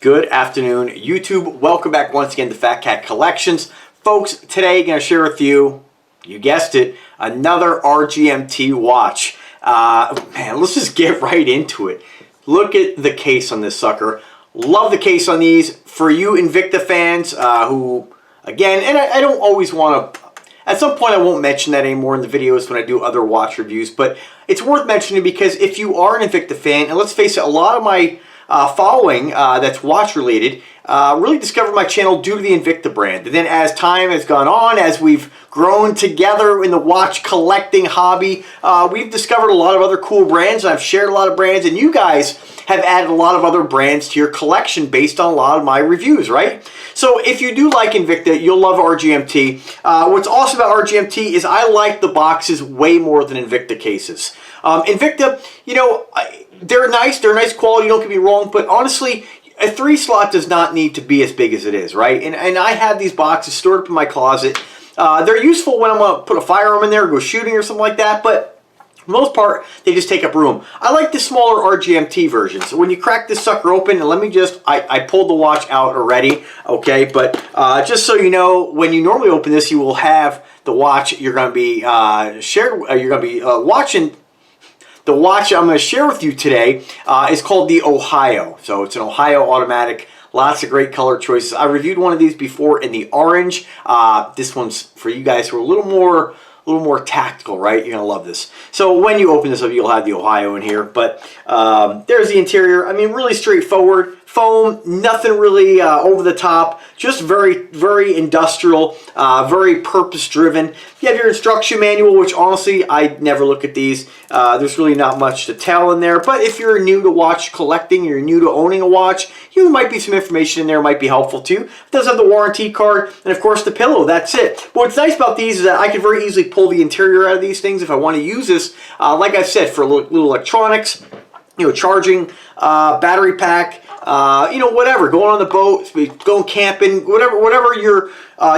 Good afternoon, YouTube. Welcome back once again to Fat Cat Collections. Folks, today I'm going to share with you, you guessed it, another RGMT watch. Man, let's just get right into it. Look at the case on this sucker. Love the case on these. For you Invicta fans who, again, and I don't always want to, at some point I won't mention that anymore in the videos when I do other watch reviews, but it's worth mentioning because if you are an Invicta fan, and let's face it, a lot of my following that's watch related really discovered my channel due to the Invicta brand. And then as time has gone on, as we've grown together in the watch collecting hobby, we've discovered a lot of other cool brands. I've shared a lot of brands, and you guys have added a lot of other brands to your collection based on a lot of my reviews, right? So if you do like Invicta, you'll love RGMT. What's awesome about RGMT is I like the boxes way more than Invicta cases. Invicta, you know, they're nice quality, don't get me wrong, but honestly, a 3-slot does not need to be as big as it is, right? And I have these boxes stored up in my closet. They're useful when I'm going to put a firearm in there or go shooting or something like that, but for the most part, they just take up room. I like the smaller RGMT version. So when you crack this sucker open, and let me just, I pulled the watch out already, okay? But just so you know, when you normally open this, you will have the watch you're going to be watching. The watch I'm going to share with you today is called the Ohio. So it's an Ohio automatic. Lots of great color choices. I reviewed one of these before in the orange. This one's for you guys who are a little more tactical, right? You're going to love this. So when you open this up, you'll have the Ohio in here. But there's the interior. I mean, really straightforward. Foam, nothing really over the top. Just very, very industrial, very purpose-driven. You have your instruction manual, which honestly, I never look at these. There's really not much to tell in there. But if you're new to watch collecting, you're new to owning a watch, there might be some information in there might be helpful too. It does have the warranty card, and of course the pillow, that's it. But what's nice about these is that I can very easily pull the interior out of these things if I want to use this, like I said, for little electronics, you know, charging, battery pack, you know, whatever, going on the boat, going camping, whatever you're,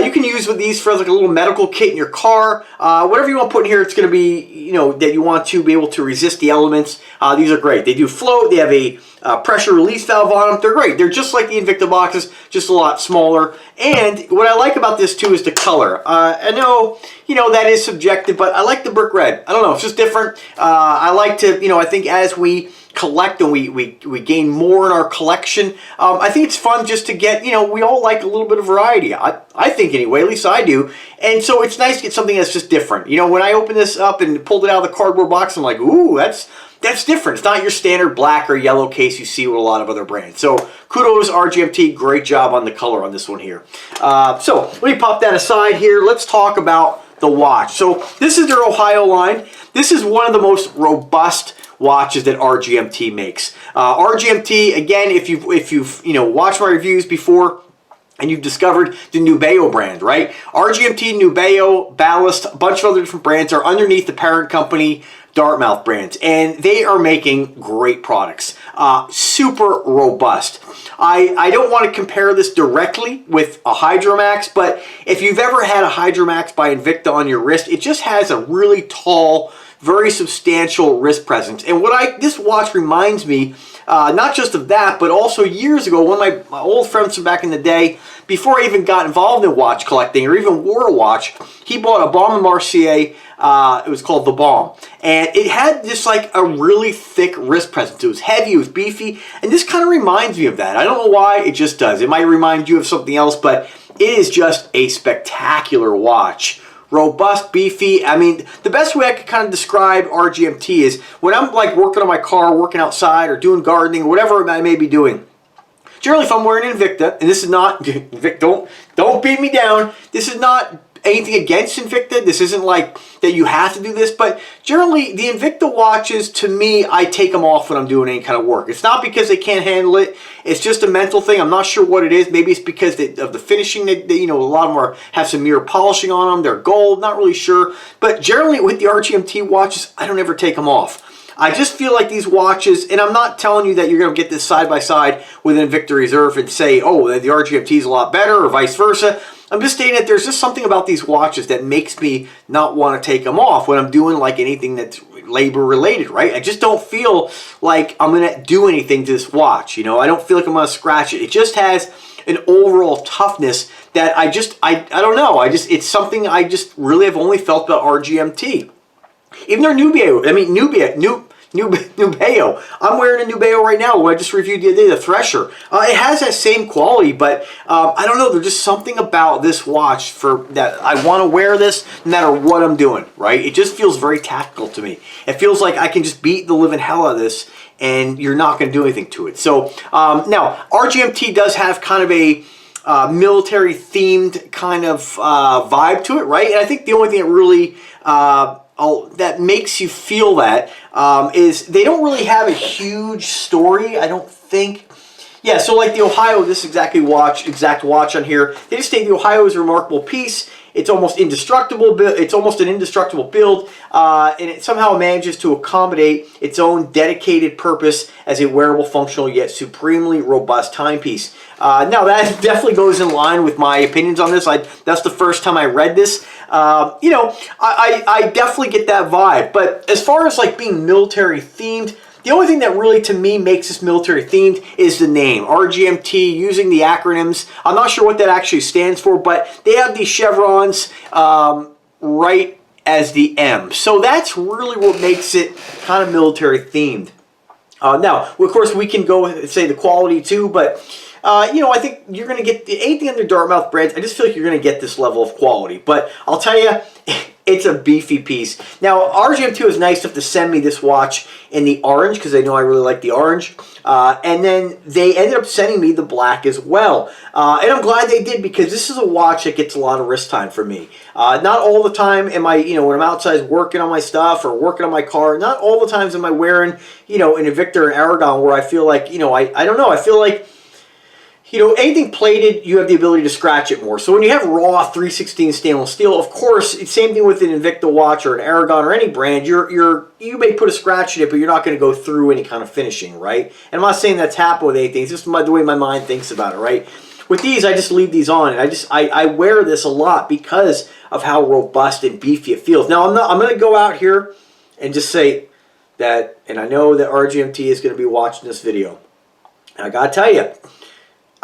you can use with these for like a little medical kit in your car, whatever you want to put in here, it's going to be, you know, that you want to be able to resist the elements. These are great. They do float. They have a pressure release valve on them. They're great. They're just like the Invicta boxes, just a lot smaller. And what I like about this too is the color. I know, you know, that is subjective, but I like the brick red. I don't know, it's just different. I like to, you know, I think as we collect and we gain more in our collection, I think it's fun just to get, you know, we all like a little bit of variety. I think anyway, at least I do. And so it's nice to get something that's just different. You know, when I opened this up and pulled it out of the cardboard box, I'm like, ooh, that's different. It's not your standard black or yellow case you see with a lot of other brands. So kudos RGMT, great job on the color on this one here. So let me pop that aside here. Let's talk about the watch. So this is their Ohio line. This is one of the most robust watches that RGMT makes. RGMT, again, if you've you know, watched my reviews before, and you've discovered the Nubeo brand, right? RGMT, Nubeo, Ballast, a bunch of other different brands are underneath the parent company, Dartmouth brands, and they are making great products. Super robust. I don't want to compare this directly with a Hydromax, but if you've ever had a Hydromax by Invicta on your wrist, it just has a really tall, very substantial wrist presence. And this watch reminds me, not just of that, but also years ago, one of my old friends from back in the day, before I even got involved in watch collecting or even wore a watch, he bought a Baume & Mercier. It was called the Bomb, and it had just like a really thick wrist presence. It was heavy, it was beefy, and this kind of reminds me of that. I don't know why, it just does. It might remind you of something else, but it is just a spectacular watch. Robust, beefy. I mean, the best way I could kind of describe RGMT is when I'm like working on my car, working outside, or doing gardening, or whatever I may be doing. Generally, if I'm wearing an Invicta, and this is not, don't beat me down, this is not anything against Invicta. This isn't like that you have to do this, but generally the Invicta watches, to me, I take them off when I'm doing any kind of work. It's not because they can't handle it. It's just a mental thing. I'm not sure what it is. Maybe it's because of the finishing. You know, a lot of them have some mirror polishing on them. They're gold. Not really sure. But generally with the RGMT watches, I don't ever take them off. I just feel like these watches, and I'm not telling you that you're going to get this side by side with an Invicta Reserve and say, oh, the RGMT is a lot better or vice versa. I'm just stating that there's just something about these watches that makes me not want to take them off when I'm doing like anything that's labor related, right? I just don't feel like I'm going to do anything to this watch. You know, I don't feel like I'm going to scratch it. It just has an overall toughness that I don't know. It's something I just really have only felt about RGMT. Even their Nubeo, Nubeo. I'm wearing a Nubeo right now. What I just reviewed the other day, the Thresher. It has that same quality, but I don't know. There's just something about this watch that I want to wear this no matter what I'm doing, right? It just feels very tactical to me. It feels like I can just beat the living hell out of this and you're not going to do anything to it. So now, RGMT does have kind of a military themed kind of vibe to it, right? And I think the only thing that really that makes you feel that is they don't really have a huge story, I don't think. Yeah, so like the Ohio, this exact watch on here, they just state the Ohio is a remarkable piece. It's almost indestructible. It's almost an indestructible build, and it somehow manages to accommodate its own dedicated purpose as a wearable, functional, yet supremely robust timepiece. Now that definitely goes in line with my opinions on this. That's the first time I read this. You know, I definitely get that vibe. But as far as like being military themed, the only thing that really, to me, makes this military themed is the name. RGMT, using the acronyms. I'm not sure what that actually stands for, but they have these chevrons right as the M. So that's really what makes it kind of military themed. Now, of course, we can go and say the quality too, but you know, I think you're going to get anything under Dartmouth brands. I just feel like you're going to get this level of quality. But I'll tell you, it's a beefy piece. Now, RGMT was nice enough to send me this watch in the orange because they know I really like the orange. And then they ended up sending me the black as well. And I'm glad they did because this is a watch that gets a lot of wrist time for me. Not all the time am I, you know, when I'm outside working on my stuff or working on my car, not all the times am I wearing, you know, an Invicta or an Aragon where I feel like, you know, I don't know, I feel like, you know, anything plated, you have the ability to scratch it more. So when you have raw 316 stainless steel, of course, it's same thing with an Invicta watch or an Aragon or any brand. You may put a scratch in it, but you're not going to go through any kind of finishing, right? And I'm not saying that's happened with anything. It's just the way my mind thinks about it, right? With these, I just leave these on, and I wear this a lot because of how robust and beefy it feels. Now I'm going to go out here and just say that, and I know that RGMT is going to be watching this video, and I got to tell you,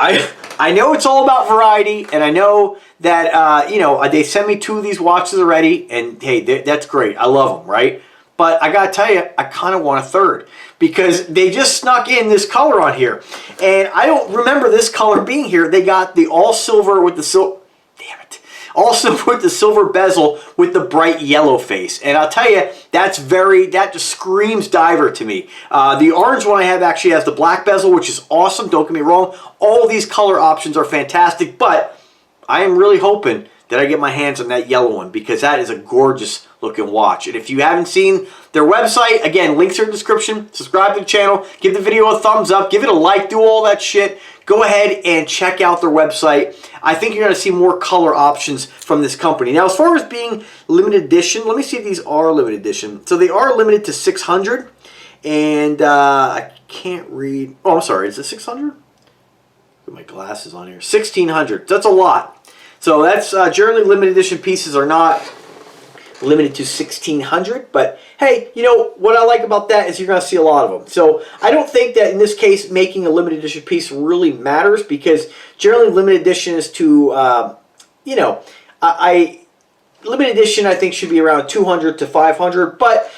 I know it's all about variety, and I know that, you know, they sent me 2 of these watches already, and hey, that's great. I love them, right? But I gotta tell you, I kind of want a third because they just snuck in this color on here. And I don't remember this color being here. They got the all silver with the damn it. All silver with the silver bezel with the bright yellow face. And I'll tell you, that just screams diver to me. The orange one I have actually has the black bezel, which is awesome. Don't get me wrong. All these color options are fantastic, but I am really hoping that I get my hands on that yellow one because that is a gorgeous looking watch. And if you haven't seen their website, again, links are in the description. Subscribe to the channel. Give the video a thumbs up. Give it a like. Do all that shit. Go ahead and check out their website. I think you're going to see more color options from this company. Now, as far as being limited edition, let me see if these are limited edition. So they are limited to 600. And I can't read. Oh, I'm sorry. Is it 600? Put my glasses on here. 1600. That's a lot. So that's generally limited edition pieces are not limited to 1600, but hey, you know what I like about that is you're going to see a lot of them. So I don't think that in this case making a limited edition piece really matters because generally limited edition is to you know, limited edition I think should be around 200 to 500, but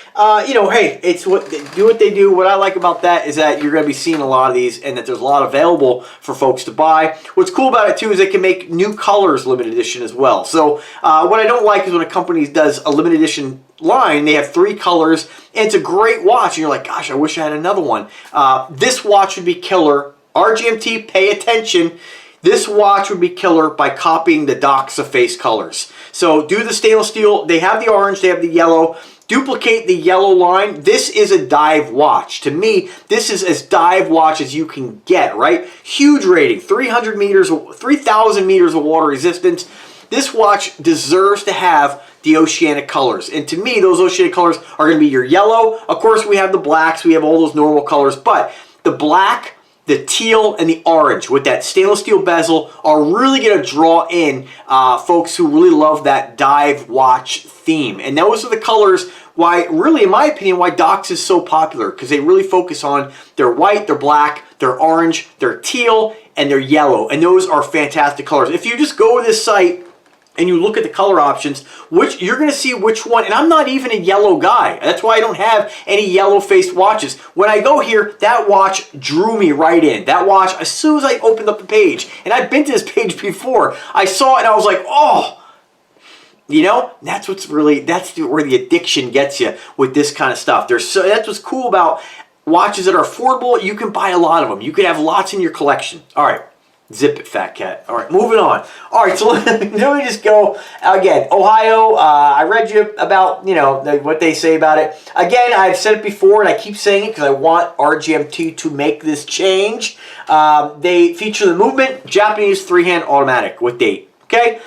you know, hey, it's what they do. What I like about that is that you're going to be seeing a lot of these and that there's a lot available for folks to buy. What's cool about it too is they can make new colors limited edition as well. So what I don't like is when a company does a limited edition line, they have 3 colors and it's a great watch and you're like, gosh, I wish I had another one. This watch would be killer. RGMT, pay attention. This watch would be killer by copying the Doxa face colors. So do the stainless steel. They have the orange, they have the yellow. Duplicate the yellow line. This is a dive watch. To me, this is as dive watch as you can get, right? Huge rating, 300 meters, 3,000 meters of water resistance. This watch deserves to have the oceanic colors. And to me, those oceanic colors are going to be your yellow. Of course, we have the blacks. We have all those normal colors. But the black, the teal and the orange with that stainless steel bezel are really going to draw in folks who really love that dive watch theme. And those are the colors why, really, in my opinion, why Docs is so popular, because they really focus on their white, their black, their orange, their teal, and their yellow. And those are fantastic colors. If you just go to this site and you look at the color options, which you're going to see which one, and I'm not even a yellow guy. That's why I don't have any yellow-faced watches. When I go here, that watch drew me right in. That watch, as soon as I opened up the page, and I've been to this page before, I saw it and I was like, oh, you know, that's what's really, that's where the addiction gets you with this kind of stuff. That's what's cool about watches that are affordable. You can buy a lot of them. You can have lots in your collection. All right. Zip it, Fat Cat. All right, moving on. All right, so let me just go again. Ohio, I read you about, you know, what they say about it. Again, I've said it before, and I keep saying it because I want RGMT to make this change. They feature the movement, Japanese three-hand automatic with date. Okay?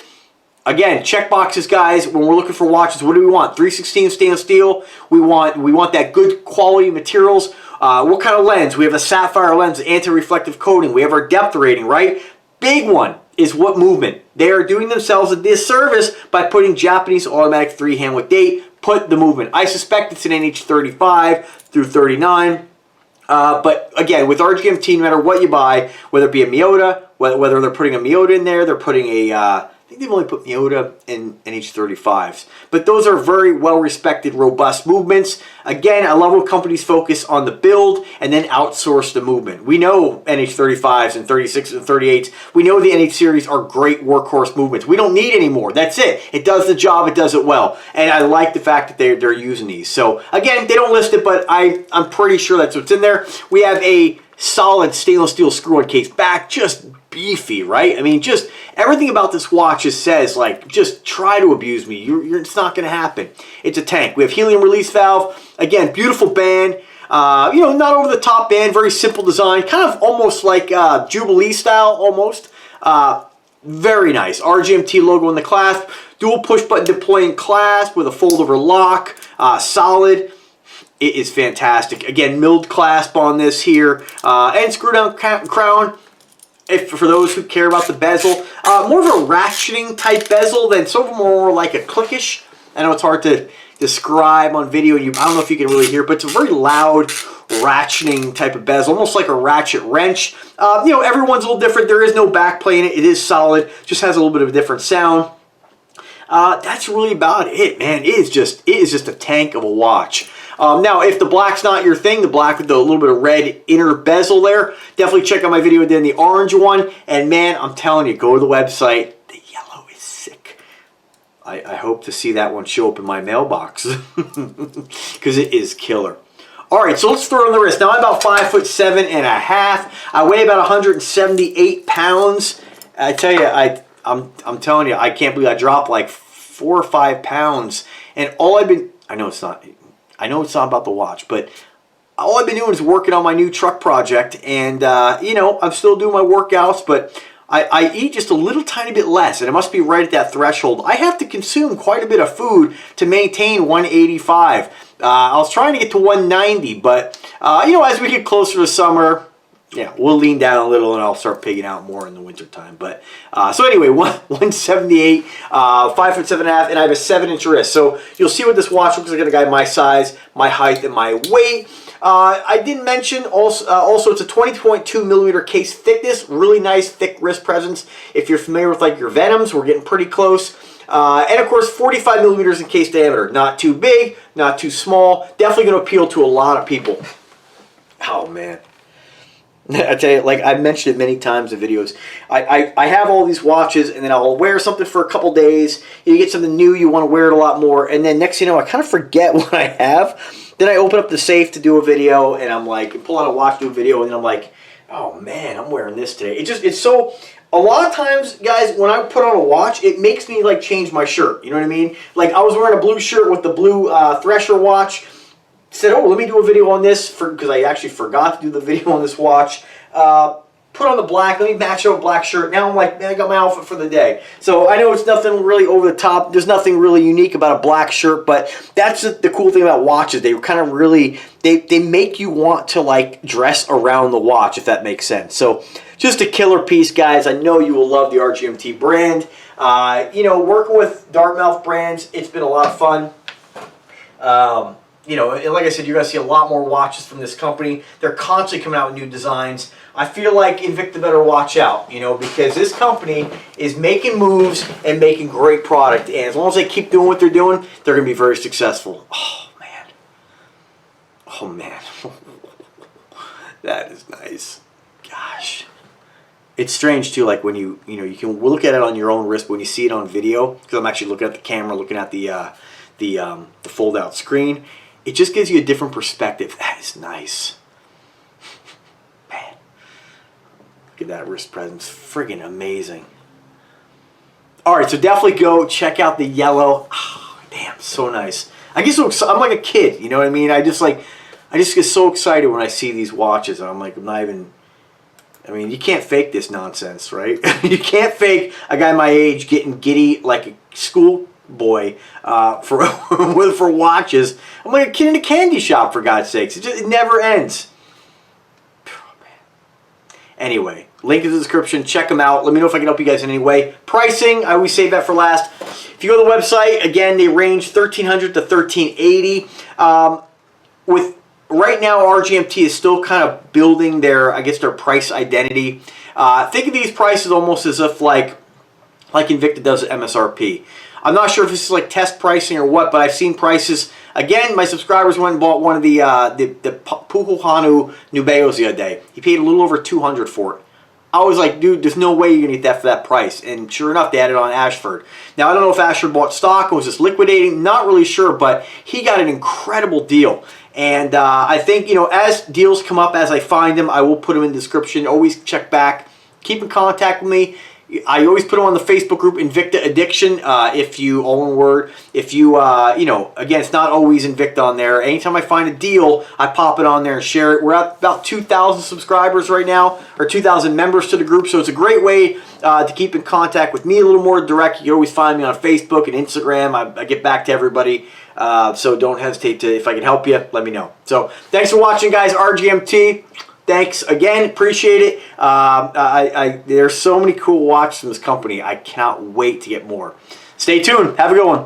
Again, check boxes, guys. When we're looking for watches, what do we want? 316 stainless steel. We want that good quality materials. What kind of lens? We have a sapphire lens, anti-reflective coating. We have our depth rating, right? Big one is what movement. They are doing themselves a disservice by putting Japanese automatic three-hand with date. Put the movement. I suspect it's an NH35 through 39. But again, with RGMT, no matter what you buy, whether it be a Miyota, whether they're putting a Miyota in there, they're putting a... I think they've only put Miyota in NH35s. But those are very well-respected, robust movements. Again, I love when companies focus on the build and then outsource the movement. We know NH35s and 36s and 38s. We know the NH series are great workhorse movements. We don't need any more. That's it. It does the job. It does it well. And I like the fact that they're using these. So, again, they don't list it, but I'm pretty sure that's what's in there. We have a solid stainless steel screw-on case back, just beefy, right? I mean, just everything about this watch just says, like, just try to abuse me. It's not going to happen. It's a tank. We have helium release valve. Again, beautiful band. You know, not over the top band. Very simple design. Kind of almost like Jubilee style, almost. Very nice. RGMT logo in the clasp. Dual push button deploying clasp with a fold over lock. Solid. It is fantastic. Again, milled clasp on this here. And screw down crown. For those who care about the bezel, more of a ratcheting type bezel than some of them are more like a clickish. I know it's hard to describe on video. I don't know if you can really hear, but it's a very loud ratcheting type of bezel, almost like a ratchet wrench. You know, everyone's a little different. There is no back plate in it. It is solid. Just has a little bit of a different sound. That's really about it, man. It is just a tank of a watch. Now, if the black's not your thing, the black with the little bit of red inner bezel there, definitely check out my video then the orange one. And man, I'm telling you, go to the website. The yellow is sick. I hope to see that one show up in my mailbox because it is killer. All right, so let's throw it on the wrist. Now, I'm about 5'7.5". I weigh about 178 pounds. I tell you, I'm telling you, I can't believe I dropped like 4 or 5 pounds. And all I've been, I know it's not about the watch, but all I've been doing is working on my new truck project. And, you know, I'm still doing my workouts, but I eat just a little tiny bit less. And it must be right at that threshold. I have to consume quite a bit of food to maintain 185. I was trying to get to 190, but, you know, as we get closer to summer, yeah, we'll lean down a little and I'll start pigging out more in the wintertime. But, so anyway, 178, 5'7.5", and I have a 7-inch wrist. So you'll see what this watch looks like in a guy my size, my height, and my weight. I didn't mention also it's a 20.2 millimeter case thickness, really nice thick wrist presence. If you're familiar with like your Venoms, we're getting pretty close. And of course, 45 millimeters in case diameter. Not too big, not too small. Definitely going to appeal to a lot of people. Oh man. I tell you, like I've mentioned it many times in videos, I have all these watches and then I'll wear something for a couple days. You get something new, you want to wear it a lot more, and then next thing you know, I kind of forget what I have. Then I open up the safe to do a video and I'm like, pull out a watch, do a video, and then I'm like, oh man, I'm wearing this today. It's so, a lot of times, guys, when I put on a watch, it makes me like change my shirt. You know what I mean? Like I was wearing a blue shirt with the blue Thresher watch. Said, oh, let me do a video on this because I actually forgot to do the video on this watch. put on the black, let me match it with a black shirt. Now I'm like, man, I got my outfit for the day. So I know it's nothing really over the top. There's nothing really unique about a black shirt, but that's the cool thing about watches. They kind of really, they make you want to like dress around the watch, if that makes sense. So just a killer piece, guys. I know you will love the RGMT brand. You know, working with Dartmouth brands, it's been a lot of fun. You know, and like I said, you're going to see a lot more watches from this company. They're constantly coming out with new designs. I feel like Invicta better watch out, you know, because this company is making moves and making great product. And as long as they keep doing what they're doing, they're going to be very successful. Oh, man. Oh, man. That is nice. Gosh. It's strange, too, like when you know, you can look at it on your own wrist, but when you see it on video, because I'm actually looking at the camera, looking at the fold-out screen, it just gives you a different perspective. That is nice. Man. Look at that wrist presence. Friggin' amazing. Alright, so definitely go check out the yellow. Oh, damn, so nice. I get so excited. I'm like a kid, you know what I mean? I just get so excited when I see these watches. And I'm like, I'm not even... I mean, you can't fake this nonsense, right? You can't fake a guy my age getting giddy like a schoolboy for watches. I'm like a kid in a candy shop, for God's sakes. It never ends. Oh, man. Anyway, link in the description. Check them out. Let me know if I can help you guys in any way. Pricing, I always save that for last. If you go to the website, again, they range $1,300 to $1,380. With right now, RGMT is still kind of building their, I guess, their price identity. Think of these prices almost as if like Invicta does at MSRP. I'm not sure if this is like test pricing or what, but I've seen prices. Again, my subscribers went and bought one of the Pukuhanu Nubeos the other day. He paid a little over $200 for it. I was like, dude, there's no way you're going to get that for that price. And sure enough, they had it on Ashford. Now, I don't know if Ashford bought stock or was just liquidating. Not really sure, but he got an incredible deal. And I think, you know, as deals come up, as I find them, I will put them in the description. Always check back. Keep in contact with me. I always put them on the Facebook group, Invicta Addiction, if you, all one word, if you, you know, again, it's not always Invicta on there. Anytime I find a deal, I pop it on there and share it. We're at about 2,000 subscribers right now, or 2,000 members to the group, so it's a great way to keep in contact with me a little more direct. You can always find me on Facebook and Instagram. I get back to everybody, so don't hesitate to, if I can help you, let me know. So, thanks for watching, guys. RGMT. Thanks again, appreciate it. There's so many cool watches from this company. I cannot wait to get more. Stay tuned. Have a good one.